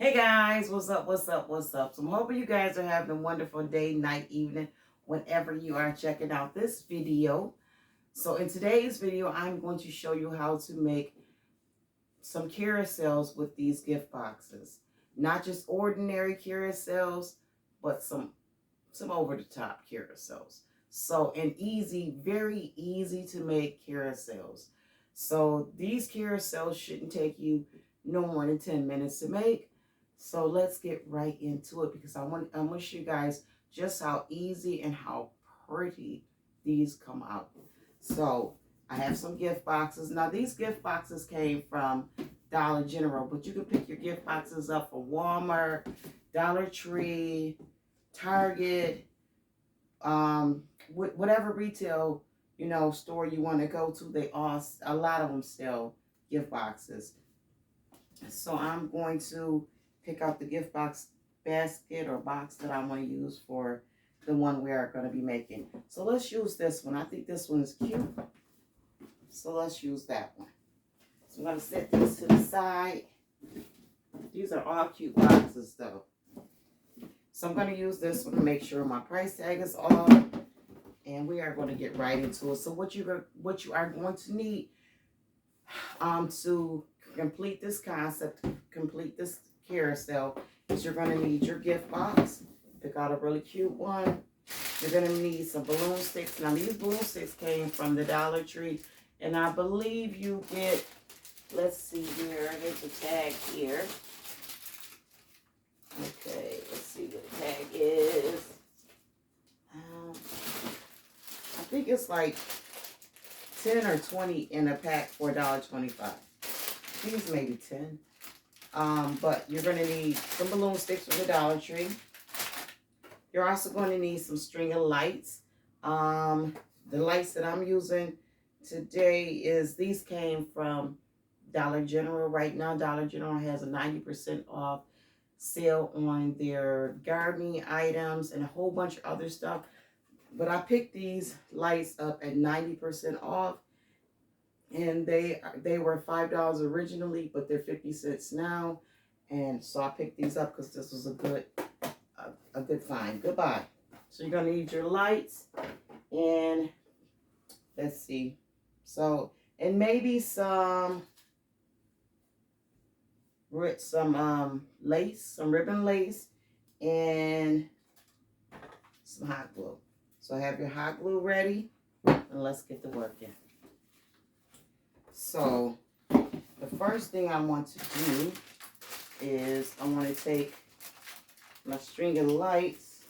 Hey guys, what's up? What's up? What's up? So I'm hoping you guys are having a wonderful day, night, evening, whenever you are checking out this video. So in today's video, I'm going to show you how to make some carousels with these gift boxes. Not just ordinary carousels, but some over the top carousels. So an easy, very easy to make carousels. So these carousels shouldn't take you no more than 10 minutes to make. So let's get right into it because I want to show you guys just how easy and how pretty these come out. So I have some gift boxes. Now these gift boxes came from Dollar General, but you can pick your gift boxes up from Walmart, Dollar Tree, Target, whatever retail store you want to go to. They all, a lot of them sell gift boxes. So I'm going to pick out the gift box basket or box that I want to use for the one we're going to be making. So let's use this one. I think this one is cute. So let's use that one. So I'm going to set these to the side. These are all cute boxes though. So I'm going to use this one to make sure my price tag is off. And we are going to get right into it. So what you are going to need to complete this concept, complete this carousel, is you're going to need your gift box. Pick out a really cute one. You're going to need some balloon sticks. Now these balloon sticks came from the Dollar Tree, and I believe you get, let's see here, there's a tag here. Okay, let's see what the tag is. I think it's like 10 or 20 in a pack for $1.25. These maybe 10. But you're going to need some balloon sticks from the Dollar Tree. You're also going to need some string of lights. The lights that I'm using today is, these came from Dollar General. Right now, Dollar General has a 90% off sale on their gardening items and a whole bunch of other stuff. But I picked these lights up at 90% off. And they were $5 originally, but they're 50 cents now. And so I picked these up because this was a good find. Goodbye. So you're gonna need your lights, and let's see. So, and maybe some lace, some ribbon lace, and some hot glue. So have your hot glue ready, and let's get to work in. So the first thing I want to do is I want to take my string of lights.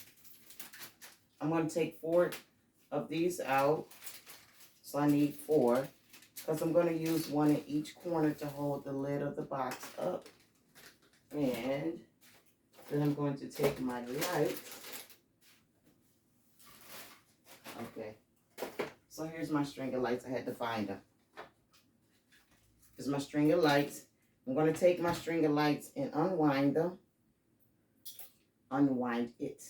I'm going to take 4 of these out. So I need 4 because I'm going to use one in each corner to hold the lid of the box up. And then I'm going to take my lights. Okay. So here's my string of lights. I had to find them. Here's my string of lights. I'm going to take my string of lights and unwind them. Unwind it.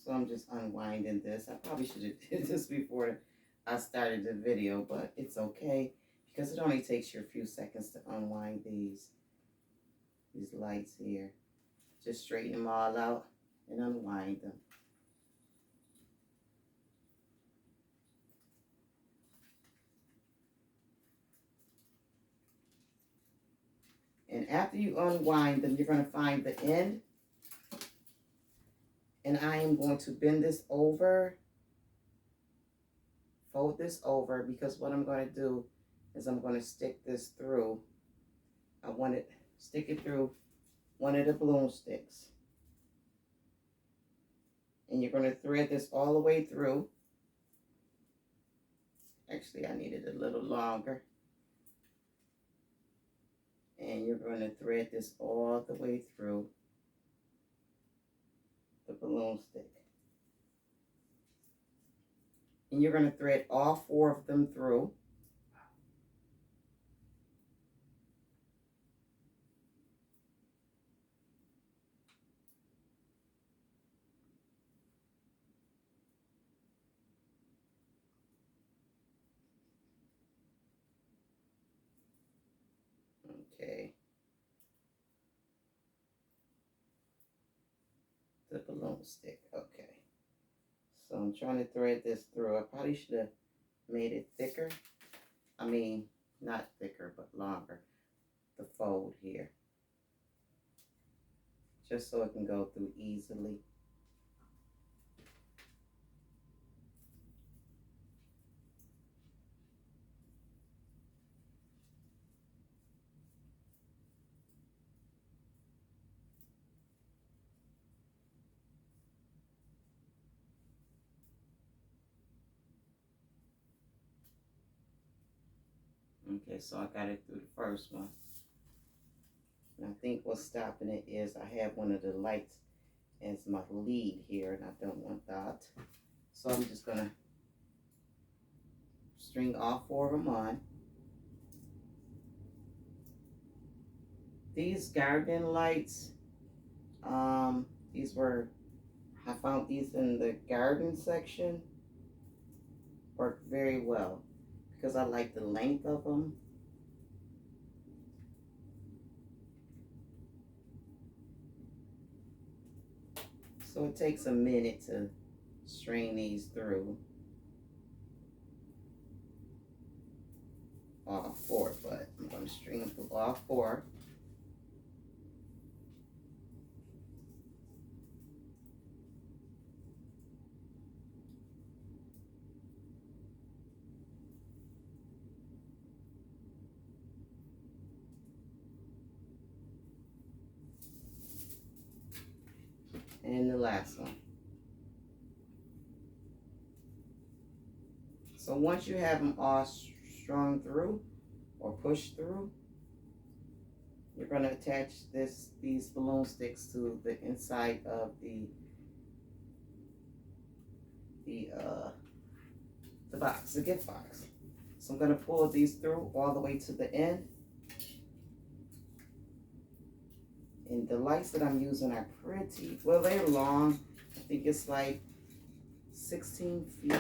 So I'm just unwinding this. I probably should have did this before I started the video, but it's okay because it only takes you a few seconds to unwind these lights here. Just straighten them all out and unwind them. And after you unwind them, you're going to find the end. And I am going to bend this over, fold this over, because what I'm going to do is I'm going to stick this through. I want to stick it through one of the balloon sticks. And you're going to thread this all the way through. Actually, I need it a little longer. And you're going to thread this all the way through the balloon stick. And you're going to thread all 4 of them through. . Okay. The balloon stick. Okay. So I'm trying to thread this through. I probably should have made it thicker. I mean, not thicker, but longer. The fold here. Just so it can go through easily. Okay, so I got it through the first one. And I think what's stopping it is I have one of the lights as my lead here, and I don't want that. So I'm just gonna string all 4 of them on. These garden lights, these were, I found these in the garden section, work very well because I like the length of them. So it takes a minute to string these through all 4, but I'm going to string them through all 4. And the last one. So once you have them all strung through or pushed through, you're going to attach these balloon sticks to the inside of the box, the gift box. So I'm going to pull these through all the way to the end. And the lights that I'm using are pretty, well, they're long. I think it's like 16 feet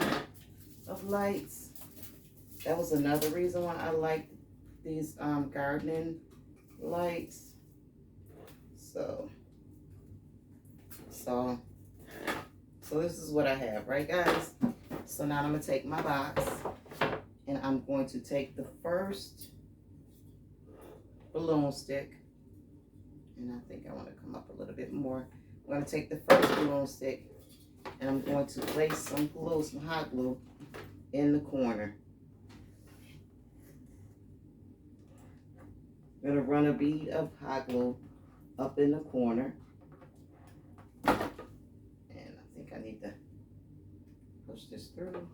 of lights. That was another reason why I like these gardening lights. So this is what I have, right guys? So now I'm gonna take my box and I'm going to take the first balloon stick, and I think I want to come up a little bit more. I'm going to take the first balloon stick and I'm going to place some glue, some hot glue in the corner. I'm going to run a bead of hot glue up in the corner. And I think I need to push this through.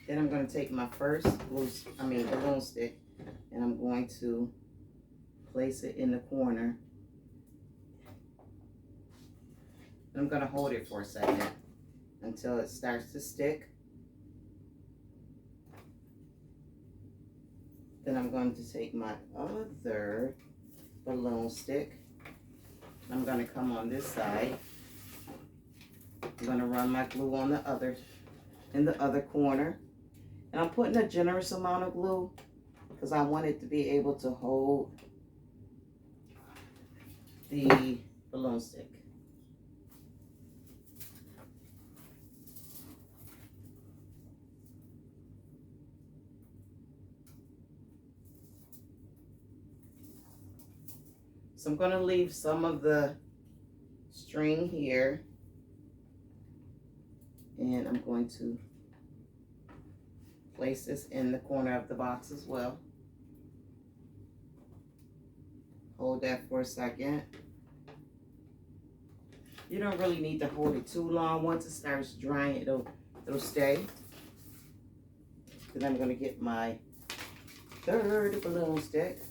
Then I'm going to take my first balloon stick, and I'm going to place it in the corner. And I'm going to hold it for a second until it starts to stick. Then I'm going to take my other balloon stick. I'm going to come on this side. I'm going to run my glue on in the other corner. And I'm putting a generous amount of glue because I want it to be able to hold the balloon stick. So I'm going to leave some of the string here, and I'm going to place this in the corner of the box as well. Hold that for a second. You don't really need to hold it too long. Once it starts drying, it'll stay. Then I'm going to get my third balloon stick.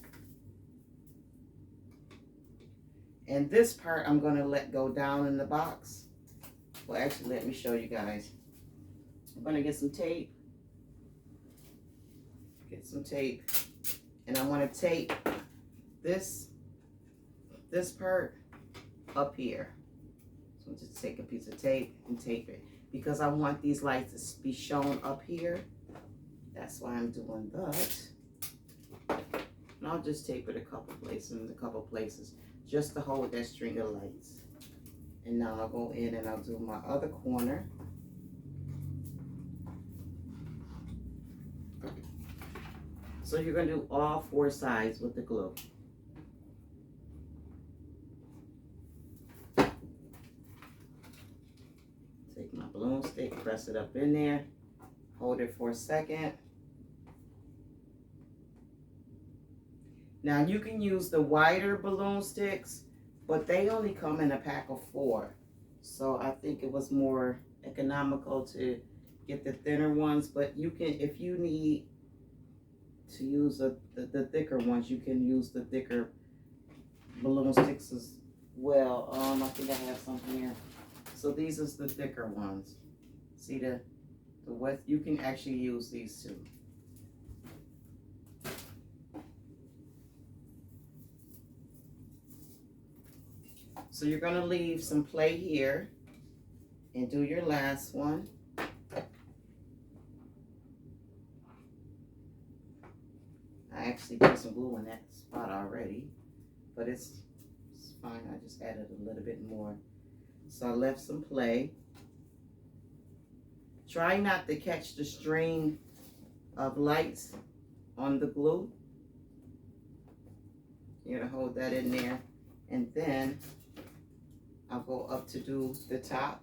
And this part I'm going to let go down in the box. Well, actually, let me show you guys. I'm going to get some tape. And I want to tape this part up here. So just take a piece of tape and tape it, because I want these lights to be shown up here. That's why I'm doing that. And I'll just tape it a couple places just to hold that string of lights. And now I'll go in and I'll do my other corner. So you're going to do all 4 sides with the glue. Take my balloon stick, press it up in there, hold it for a second. Now you can use the wider balloon sticks, but they only come in a pack of 4. So I think it was more economical to get the thinner ones, but you can, if you need to use the thicker ones, you can use the thicker balloon sticks as well. I think I have some here. So these is the thicker ones. See the width? You can actually use these too. So you're going to leave some play here and do your last one. I actually put some glue in that spot already, but it's fine. I just added a little bit more. So I left some play. Try not to catch the string of lights on the glue. You're going to hold that in there, and then I'll go up to do the top.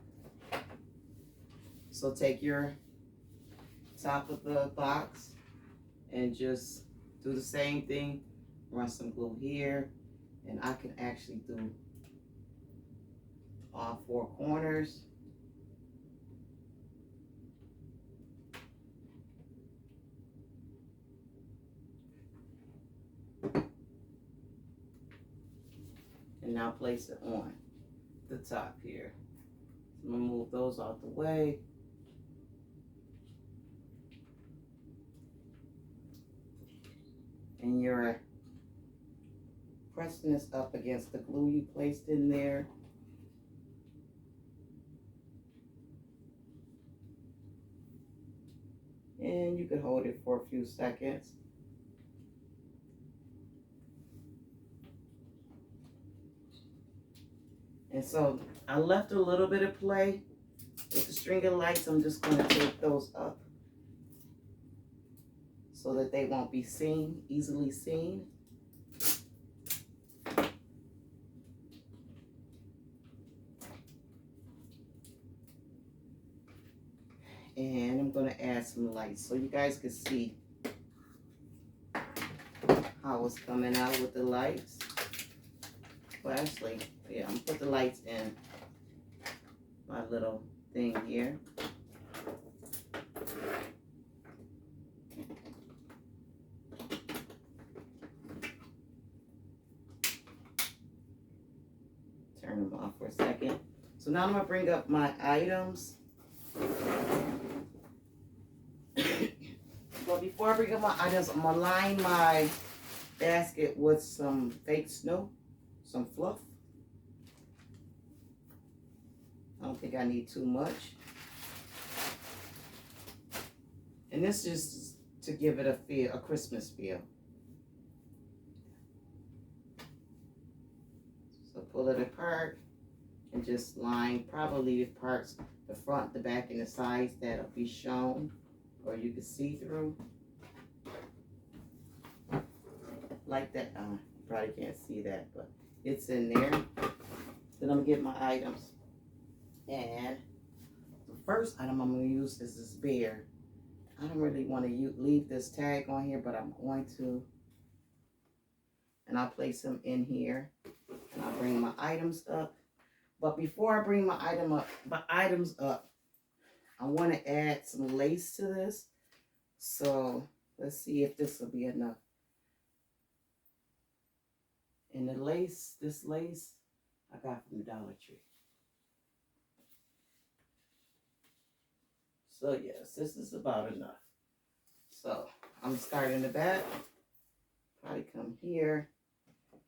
So take your top of the box and just do the same thing. Run some glue here, and I can actually do all 4 corners. And now place it on the top here. I'm gonna move those out the way. And you're pressing this up against the glue you placed in there. And you can hold it for a few seconds. And so I left a little bit of play with the string of lights. I'm just going to take those up so that they won't be seen, easily seen. And I'm going to add some lights so you guys can see how it's coming out with the lights. Well, actually, yeah, I'm going to put the lights in my little thing here. Turn them off for a second. So now I'm going to bring up my items. But before I bring up my items, I'm going to line my basket with some fake snow, some fluff. I don't think I need too much. And this is just to give it a feel, a Christmas feel. So pull it apart and just line probably the parts, the front, the back, and the sides that'll be shown or you can see through. Like that. You probably can't see that, but it's in there. Then I'm gonna get my items. And the first item I'm going to use is this bear. I don't really want to leave this tag on here, but I'm going to. And I'll place them in here. And I'll bring my items up. But before I bring my items up, I want to add some lace to this. So let's see if this will be enough. And the lace, this lace, I got from the Dollar Tree. So yes, this is about enough. So I'm starting the back. Probably come here.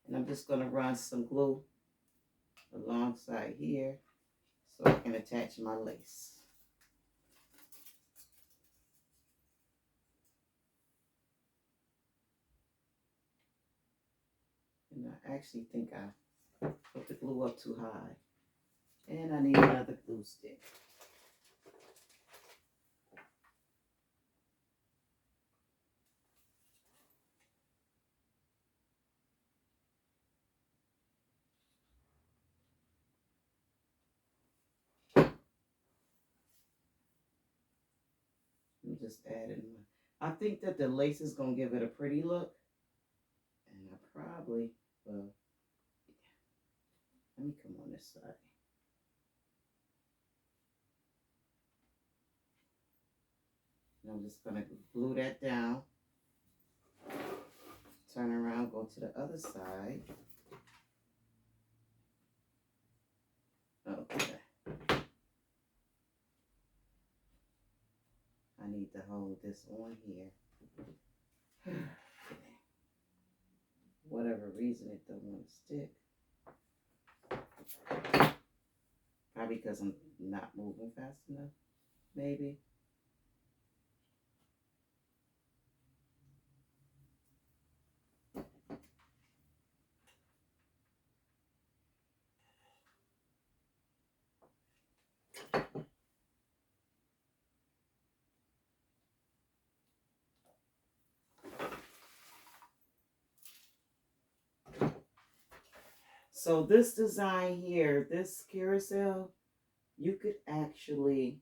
And I'm just going to run some glue alongside here so I can attach my lace. And I actually think I put the glue up too high. And I need another glue stick. I'm just adding I think that the lace is going to give it a pretty look. And I probably, well, let me come on this side. And I'm just going to glue that down. Turn around, go to the other side. Okay. I need to hold this on here. Okay. Whatever reason it don't want to stick. Probably because I'm not moving fast enough, maybe. So this design here, this carousel, you could actually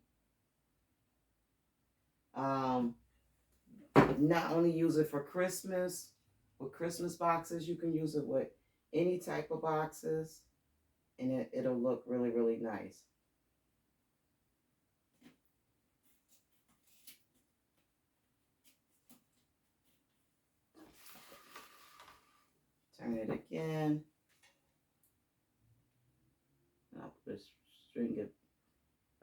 not only use it for Christmas, with Christmas boxes, you can use it with any type of boxes, and it'll look really, really nice. Turn it again. I'll put a string of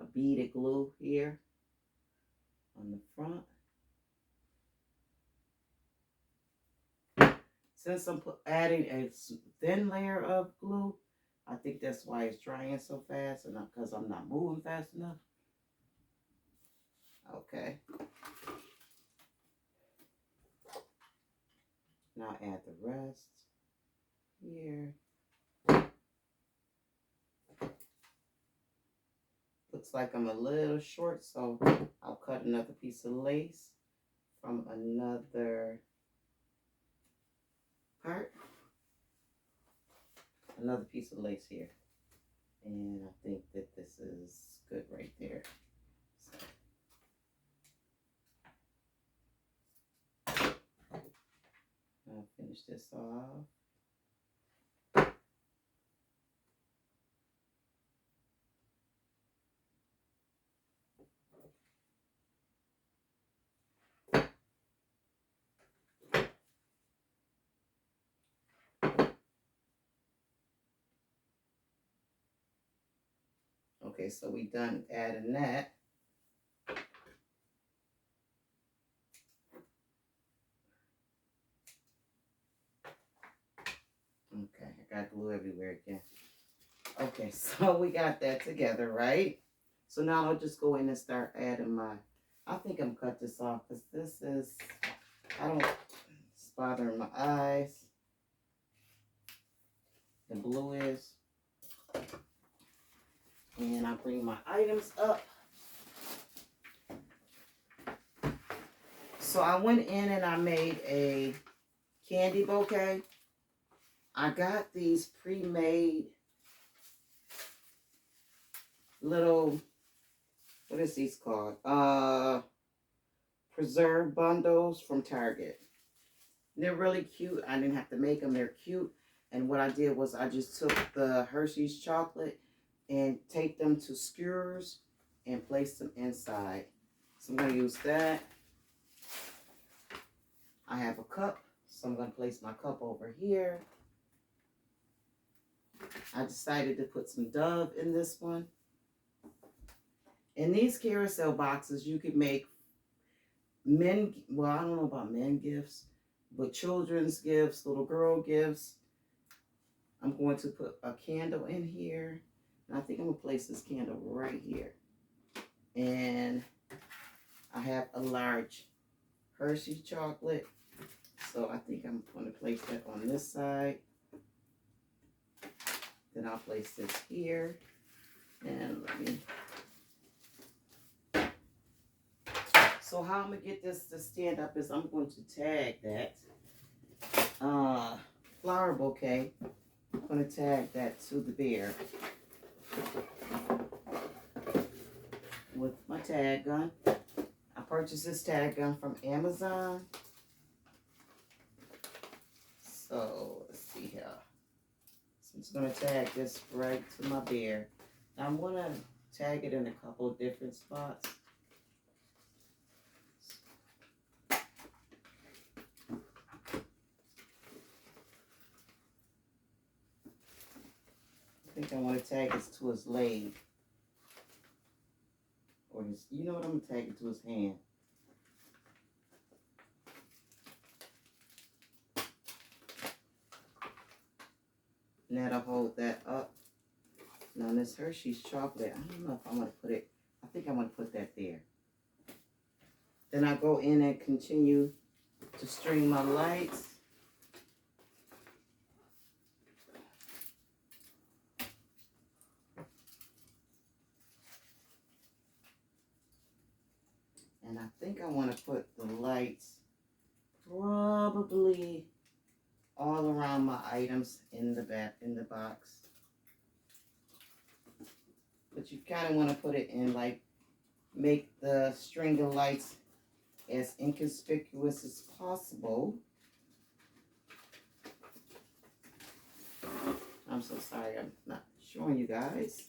a beaded glue here on the front. Since I'm adding a thin layer of glue, I think that's why it's drying so fast, and because I'm not moving fast enough. Okay. Now add the rest here. Looks like I'm a little short, so I'll cut another piece of lace from another part. Another piece of lace here. And I think that this is good right there. So. I'll finish this off. Okay, so we done adding that. Okay, I got glue everywhere again. Okay, so we got that together, right? So now I'll just go in and start adding my, I think I'm cut this off because this is, I don't, it's bothering my eyes. The blue is. And I bring my items up. So I went in and I made a candy bouquet. I got these pre-made little, what is these called? Preserve bundles from Target. They're really cute. I didn't have to make them. They're cute. And what I did was I just took the Hershey's chocolate and taped them to skewers and placed them inside. So I'm going to use that. I have a cup, so I'm going to place my cup over here. I decided to put some Dove in this one. In these carousel boxes, you could make men, well, I don't know about men gifts, but children's gifts, little girl gifts. I'm going to put a candle in here. And I think I'm going to place this candle right here. And I have a large Hershey chocolate. So I think I'm going to place that on this side. Then I'll place this here. And let me... So how I'm going to get this to stand up is I'm going to tag that flower bouquet. I'm going to tag that to the bear with my tag gun. I purchased this tag gun from Amazon. So let's see here. So I'm just going to tag this right to my bear. Now I'm going to tag it in a couple of different spots. I think I want to tag this to his leg. Or his, you know what, I'm going to tag it to his hand. And that'll hold that up. Now this Hershey's chocolate, I don't know if I want to put it, I think I want to put that there. Then I go in and continue to string my lights. And I think I want to put the lights probably all around my items in the box. But you kind of want to put it in, like, make the string of lights as inconspicuous as possible. I'm so sorry, I'm not showing you guys.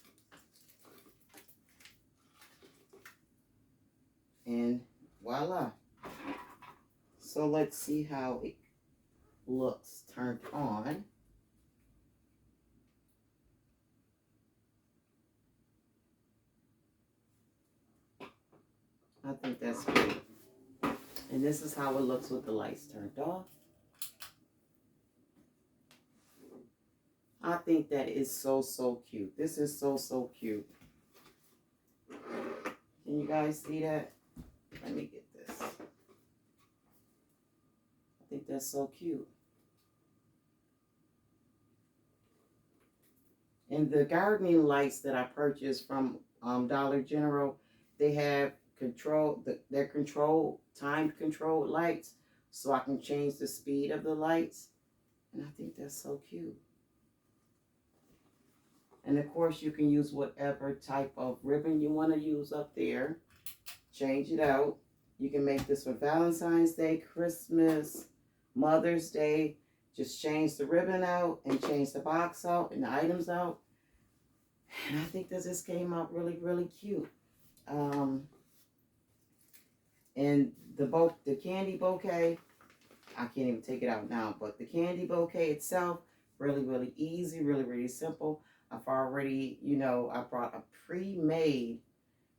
And voila. So let's see how it looks turned on. I think that's great. And this is how it looks with the lights turned off. I think that is so, so cute. This is so, so cute. Can you guys see that? Let me get this. I think that's so cute. And the gardening lights that I purchased from Dollar General, they have they're time controlled lights, so I can change the speed of the lights. And I think that's so cute. And of course, you can use whatever type of ribbon you want to use up there. Change it out. You can make this for Valentine's Day, Christmas, Mother's Day. Just change the ribbon out and change the box out and the items out. And I think that this came out really, really cute. And the candy bouquet, I can't even take it out now, but the candy bouquet itself, really, really easy, really, really simple. I've already, I brought a pre-made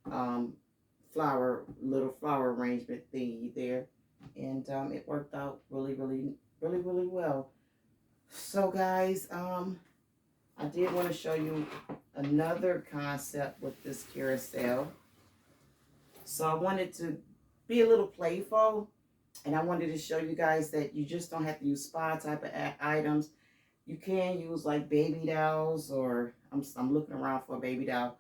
little flower arrangement thingy there. And it worked out really, really, really, really well. So guys, I did want to show you another concept with this carousel. So I wanted to be a little playful, and I wanted to show you guys that you just don't have to use spa type of items. You can use like baby dolls, or I'm looking around for a baby doll,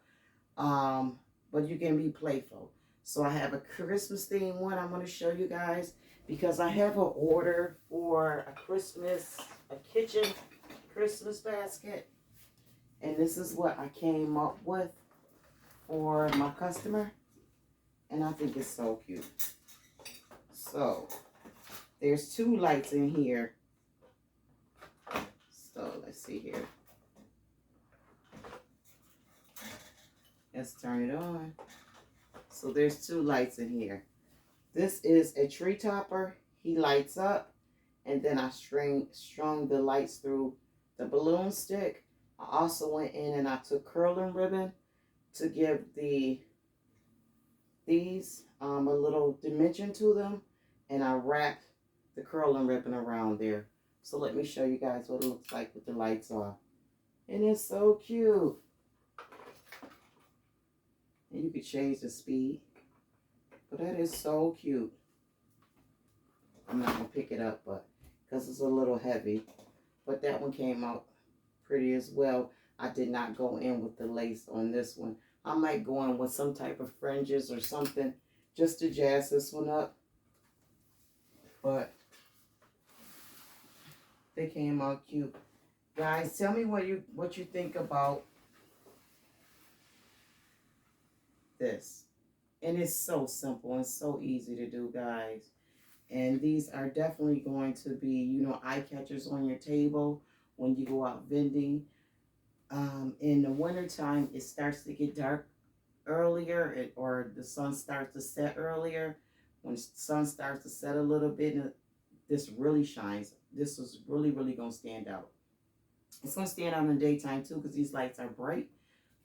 but you can be playful. So I have a Christmas themed one I want to show you guys, because I have an order for a kitchen Christmas basket. And this is what I came up with for my customer. And I think it's so cute. So, there's 2 lights in here. So, let's see here. Let's turn it on. So, there's 2 lights in here. This is a tree topper. He lights up. And then I strung the lights through the balloon stick. I also went in and I took curling ribbon to give these a little dimension to them, and I wrapped the curling ribbon around there. So let me show you guys what it looks like with the lights on. And it's so cute. And you can change the speed, but that is so cute. I'm not gonna pick it up, but because it's a little heavy, but that one came out pretty as well. I did not go in with the lace on this one. I might go in with some type of fringes or something just to jazz this one up. But they came out cute. Guys, tell me what you think about this. And it's so simple and so easy to do, guys. And these are definitely going to be, you know, eye catchers on your table when you go out vending. In the wintertime, it starts to get dark earlier, or the sun starts to set earlier. When the sun starts to set a little bit, this really shines. This is really, really going to stand out. It's going to stand out in the daytime too because these lights are bright.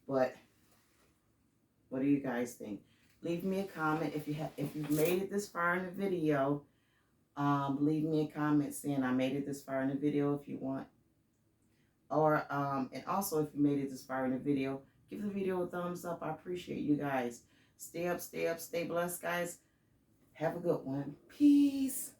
But what do you guys think? Leave me a comment if you've made it this far in the video. Leave me a comment saying I made it this far in the video if you want. Or and also if you made it this far in the video, give the video a thumbs up. I appreciate you guys. Stay up, stay blessed, guys. Have a good one. Peace.